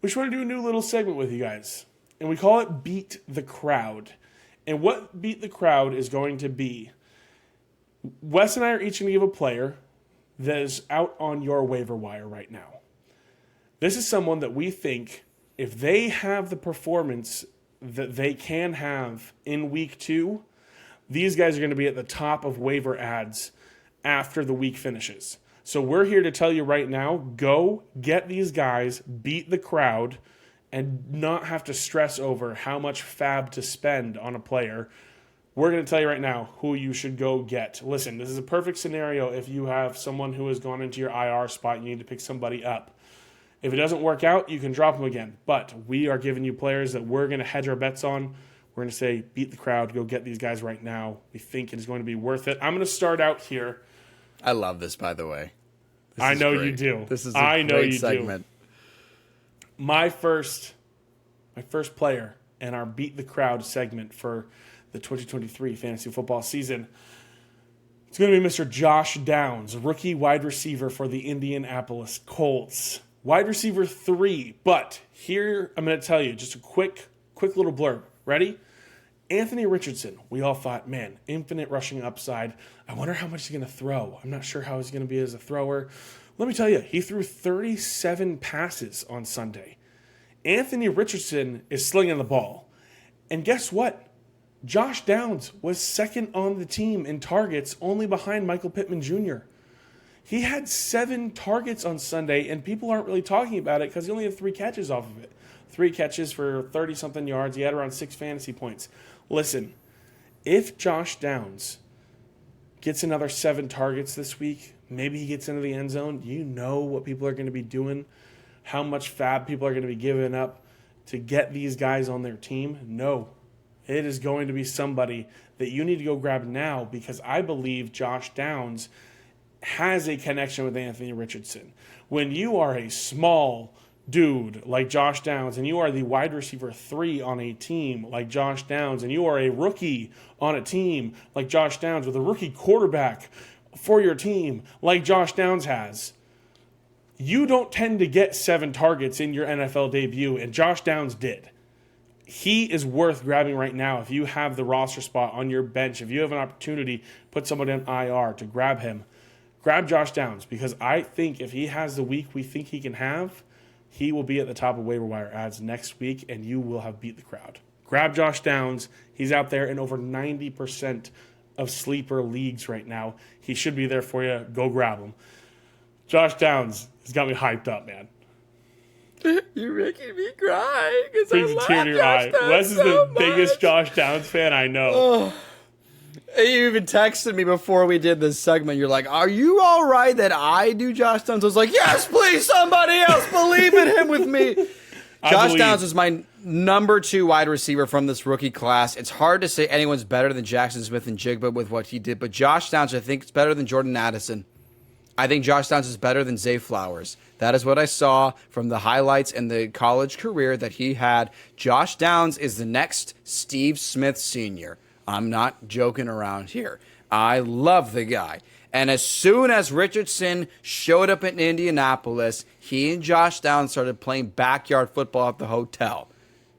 we just want to do a new little segment with you guys. And we call it Beat the Crowd. And what Beat the Crowd is going to be, Wes and I are each going to give a player that is out on your waiver wire right now. This is someone that we think, if they have the performance that they can have in week 2, these guys are going to be at the top of waiver ads after the week finishes. So we're here to tell you right now, go get these guys, beat the crowd, and not have to stress over how much fab to spend on a player. We're going to tell you right now who you should go get. Listen, this is a perfect scenario if you have someone who has gone into your IR spot, you need to pick somebody up. If it doesn't work out, you can drop them again. But we are giving you players that we're going to hedge our bets on. We're going to say, beat the crowd, go get these guys right now. We think it is going to be worth it. I'm going to start out here. I love this, by the way. I know you do. This is a great segment. My first player in our Beat the Crowd segment for the 2023 fantasy football season, it's going to be Mr. Josh Downs, rookie wide receiver for the Indianapolis Colts. Wide receiver 3, but here I'm going to tell you just a quick little blurb. Ready? Anthony Richardson. We all thought, man, infinite rushing upside. I wonder how much he's going to throw. I'm not sure how he's going to be as a thrower. Let me tell you, he threw 37 passes on Sunday. Anthony Richardson is slinging the ball. And guess what? Josh Downs was second on the team in targets, only behind Michael Pittman Jr. He had 7 targets on Sunday, and people aren't really talking about it because he only had 3 catches off of it. 3 catches for 30-something yards. He had around 6 fantasy points. Listen, if Josh Downs gets another 7 targets this week, maybe he gets into the end zone, you know what people are going to be doing, how much fab people are going to be giving up to get these guys on their team. No, it is going to be somebody that you need to go grab now, because I believe Josh Downs has a connection with Anthony Richardson. When you are a small dude like Josh Downs, and you are the wide receiver 3 on a team like Josh Downs, and you are a rookie on a team like Josh Downs with a rookie quarterback for your team like Josh Downs has, you don't tend to get 7 targets in your NFL debut, and Josh Downs did. He is worth grabbing right now if you have the roster spot on your bench. If you have an opportunity, put someone in IR to grab him. Grab Josh Downs, because I think if he has the week we think he can have, he will be at the top of waiver wire ads next week, and you will have beat the crowd. Grab Josh Downs. He's out there in over 90% of sleeper leagues right now. He should be there for you. Go grab him. Josh Downs has got me hyped up, man. You're making me cry because I Brings a tear love to your Josh eye. Downs Wes is so the much. biggest Josh Downs fan I know. Oh. You even texted me before we did this segment. You're like, are you all right that I do Josh Downs? I was like, yes, please, somebody else believe in him with me. Josh Downs is my number 2 wide receiver from this rookie class. It's hard to say anyone's better than Jackson Smith and Jigba with what he did, but Josh Downs, I think, is better than Jordan Addison. I think Josh Downs is better than Zay Flowers. That is what I saw from the highlights and the college career that he had. Josh Downs is the next Steve Smith Sr. I'm not joking around here. I love the guy. And as soon as Richardson showed up in Indianapolis, he and Josh Downs started playing backyard football at the hotel.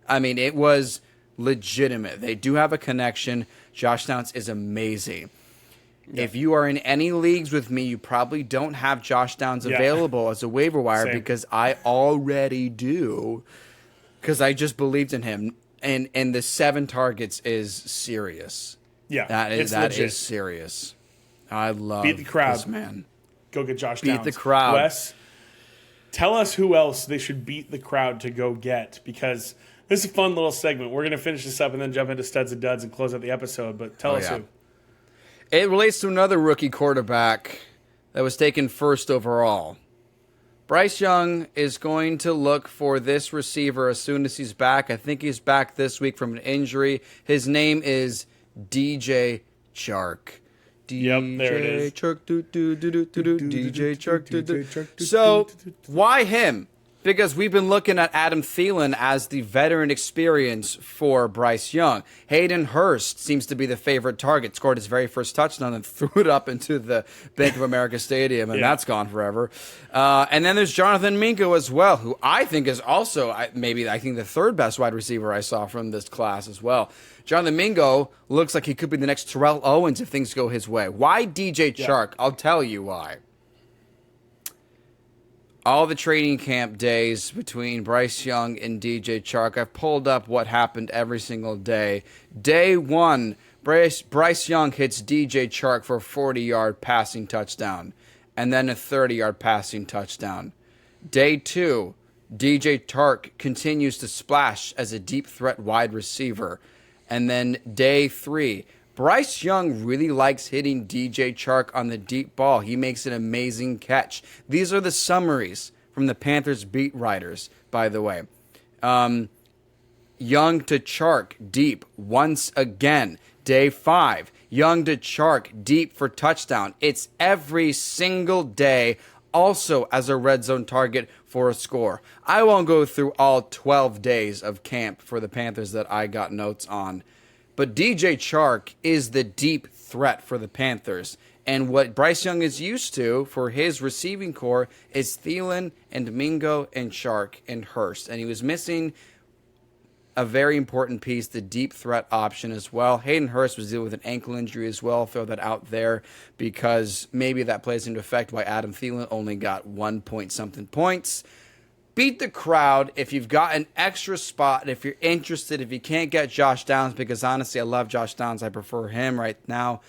I mean, it was legitimate. They do have a connection. Josh Downs is amazing. Yeah. If you are in any leagues with me, you probably don't have Josh Downs available as a waiver wire. Same. Because I already do, because I just believed in him. And the 7 targets is serious. Yeah, that is serious. I love Beat the crowd, this man. Go get Josh Downs. Beat the crowd. Wes, tell us who else they should beat the crowd to go get, because this is a fun little segment. We're going to finish this up and then jump into studs and duds and close out the episode. But tell us who. It relates to another rookie quarterback that was taken first overall. Bryce Young is going to look for this receiver as soon as he's back. I think he's back this week from an injury. His name is DJ Chark. Yep, there it is. Chark, DJ Chark. So, why him? because we've been looking at Adam Thielen as the veteran experience for Bryce Young. Hayden Hurst seems to be the favorite target, scored his very first touchdown and threw it up into the Bank of America Stadium, and that's gone forever. And then there's Jonathan Mingo as well, who I think is also I think the third best wide receiver I saw from this class as well. Jonathan Mingo looks like he could be the next Terrell Owens if things go his way. Why DJ Chark? I'll tell you why. All the training camp days between Bryce Young and DJ Chark, I've pulled up what happened every single day. Day 1, Bryce Young hits DJ Chark for a 40-yard passing touchdown, and then a 30-yard passing touchdown. Day 2, DJ Chark continues to splash as a deep threat wide receiver. And then day 3, Bryce Young really likes hitting DJ Chark on the deep ball. He makes an amazing catch. These are the summaries from the Panthers beat writers, by the way. Young to Chark, deep, once again. Day 5, Young to Chark, deep for touchdown. It's every single day, also as a red zone target for a score. I won't go through all 12 days of camp for the Panthers that I got notes on. But DJ Chark is the deep threat for the Panthers. And what Bryce Young is used to for his receiving core is Thielen and Mingo and Chark and Hurst. And he was missing a very important piece, the deep threat option as well. Hayden Hurst was dealing with an ankle injury as well. I'll throw that out there because maybe that plays into effect why Adam Thielen only got 1 point something points. Beat the crowd if you've got an extra spot, if you're interested, if you can't get Josh Downs, because honestly, I love Josh Downs. I prefer him right now.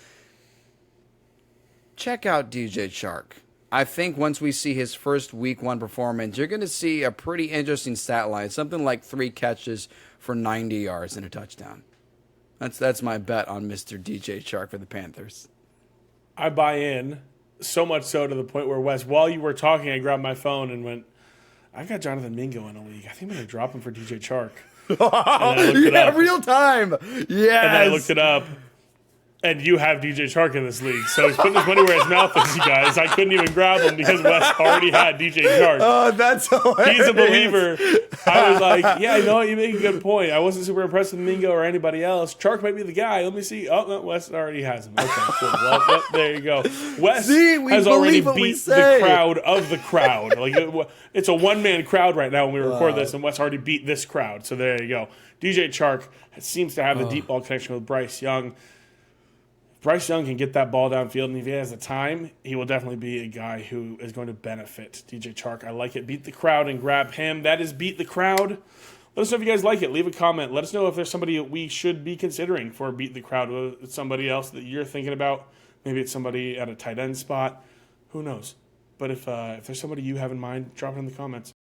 Check out DJ Chark. I think once we see his first week 1 performance, you're going to see a pretty interesting stat line, something like 3 catches for 90 yards and a touchdown. That's my bet on Mr. DJ Chark for the Panthers. I buy in, so much so to the point where, Wes, while you were talking, I grabbed my phone and went, I've got Jonathan Mingo in a league. I think I'm going to drop him for DJ Chark. Real time. Yes. And then I looked it up. And you have DJ Chark in this league. So he's putting his money where his mouth is, you guys. I couldn't even grab him because Wes already had DJ Chark. Oh, that's hilarious. He's a believer. I was like, yeah, I know you make a good point. I wasn't super impressed with Mingo or anybody else. Chark might be the guy. Let me see. Oh, no, Wes already has him. Okay, cool. Well, there you go. Wes has already beat the crowd of the crowd. Like it's a one-man crowd right now when we record this, and Wes already beat this crowd. So there you go. DJ Chark seems to have the deep ball connection with Bryce Young. Bryce Young can get that ball downfield, and if he has the time, he will definitely be a guy who is going to benefit DJ Chark. I like it. Beat the crowd and grab him. That is Beat the Crowd. Let us know if you guys like it. Leave a comment. Let us know if there's somebody we should be considering for Beat the Crowd. It's somebody else that you're thinking about. Maybe it's somebody at a tight end spot. Who knows? But if there's somebody you have in mind, drop it in the comments.